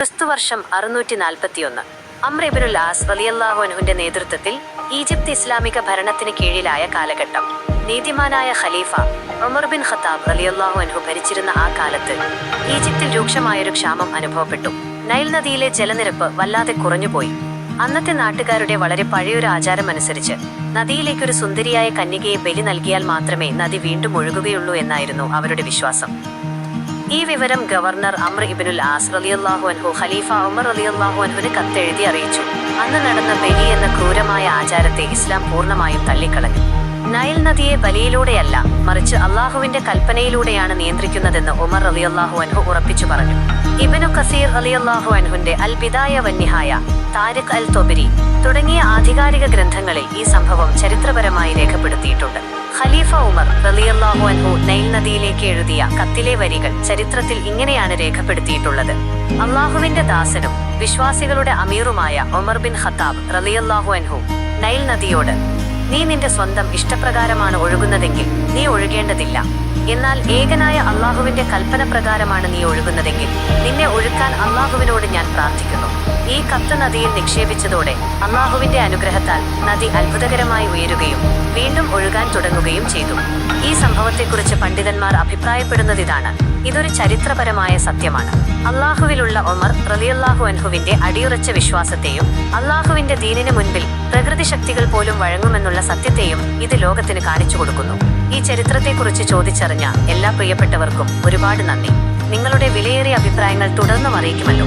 ക്രിസ്തുവർഷം 641 അംർ ഇബ്നുൽ ആസ് റളിയല്ലാഹു അൻഹുവിന്റെ നേതൃത്വത്തിൽ ഈജിപ്ത് ഇസ്ലാമിക ഭരണത്തിന് കീഴിലായ കാലഘട്ടം. നീതിമാനായ ഖലീഫ ഉമർ ബിൻ ഖത്താബ് റളിയല്ലാഹു അൻഹു ഭരിച്ചിരുന്ന ആ കാലത്ത് ഈജിപ്തിൽ രൂക്ഷമായൊരു ക്ഷാമം അനുഭവപ്പെട്ടു. നൈൽ നദിയിലെ ജലനിരപ്പ് വല്ലാതെ കുറഞ്ഞുപോയി. അന്നത്തെ നാട്ടുകാരുടെ വളരെ പഴയൊരു ആചാരമനുസരിച്ച് നദിയിലേക്കൊരു സുന്ദരിയായ കന്യകയെ ബലി നൽകിയാൽ മാത്രമേ നദി വീണ്ടും ഒഴുകുകയുള്ളൂ എന്നായിരുന്നു അവരുടെ വിശ്വാസം. ഈ വിവരം ഗവർണർ അംർ ഇബ്നുൽ ആസ് റളിയല്ലാഹു അൻഹു ഖലീഫ ഉമർ റളിയല്ലാഹു അൻഹുവിന് കത്തെഴുതി അറിയിച്ചു. അന്ന് നടന്ന ബലി എന്ന ക്രൂരമായ ആചാരത്തെ ഇസ്ലാം പൂർണ്ണമായും തള്ളിക്കളഞ്ഞു. നൈൽ നദിയെ ബലിയിലൂടെയല്ല, മറിച്ച് അള്ളാഹുവിന്റെ കൽപ്പനയിലൂടെയാണ് നിയന്ത്രിക്കുന്നതെന്ന് ഉമർ റളിയല്ലാഹു അൻഹു ഉറപ്പിച്ചു പറഞ്ഞു. ഇബ്നു കസീർ റളിയല്ലാഹു അൻഹുവിന്റെ അൽ ബിദായ വന്നിഹായ, താരിഖ് അൽ തൊബരി തുടങ്ങിയ ആധികാരിക ഗ്രന്ഥങ്ങളിൽ ഈ സംഭവം ചരിത്രപരമായി രേഖപ്പെടുത്തിയിട്ടുണ്ട്. ഖലീഫ ഉമർ റളിയല്ലാഹു അൻഹു നൈൽ നദിയിലേക്ക് എഴുതിയ കത്തിലെ വരികൾ ചരിത്രത്തിൽ ഇങ്ങനെയാണ് രേഖപ്പെടുത്തിയിട്ടുള്ളത്. അള്ളാഹുവിന്റെ ദാസനും വിശ്വാസികളുടെ അമീറുമായ ഉമർ ബിൻ ഖത്താബ് റളിയല്ലാഹു അൻഹു നൈൽ നദിയോട്, നീ നിന്റെ സ്വന്തം ഇഷ്ടപ്രകാരമാണ് ഒഴുകുന്നതെങ്കിൽ നീ ഒഴുകേണ്ടതില്ല. എന്നാൽ ഏകനായ അള്ളാഹുവിന്റെ കൽപ്പന പ്രകാരമാണ് നീ ഒഴുകുന്നതെങ്കിൽ നിന്നെ ഒഴുക്കാൻ അള്ളാഹുവിനോട് ഞാൻ പ്രാർത്ഥിക്കുന്നു. ഈ കത്ത് നദിയിൽ നിക്ഷേപിച്ചതോടെ അള്ളാഹുവിന്റെ അനുഗ്രഹത്താൽ നദി അത്ഭുതകരമായി ഉയരുകയും വീണ്ടും ഒഴുകാൻ തുടങ്ങുകയും ചെയ്തു. ഈ സംഭവത്തെക്കുറിച്ച് പണ്ഡിതന്മാർ അഭിപ്രായപ്പെടുന്നതിതാണ്, ഇതൊരു ചരിത്രപരമായ സത്യമാണ്. അള്ളാഹുവിലുള്ള ഉമർ റളിയല്ലാഹു അൻഹുവിന്റെ അടിയുറച്ച വിശ്വാസത്തെയും അള്ളാഹുവിന്റെ ദീനിന് മുൻപിൽ പ്രകൃതി ശക്തികൾ പോലും വഴങ്ങുമെന്നുള്ള സത്യത്തെയും ഇത് ലോകത്തിന് കാണിച്ചു കൊടുക്കുന്നു. ഈ ചരിത്രത്തെക്കുറിച്ച് ചോദിച്ചറിഞ്ഞ എല്ലാ പ്രിയപ്പെട്ടവർക്കും ഒരുപാട് നന്ദി. നിങ്ങളുടെ വിലയേറിയ അഭിപ്രായങ്ങൾ തുടർന്നും അറിയിക്കുമല്ലോ.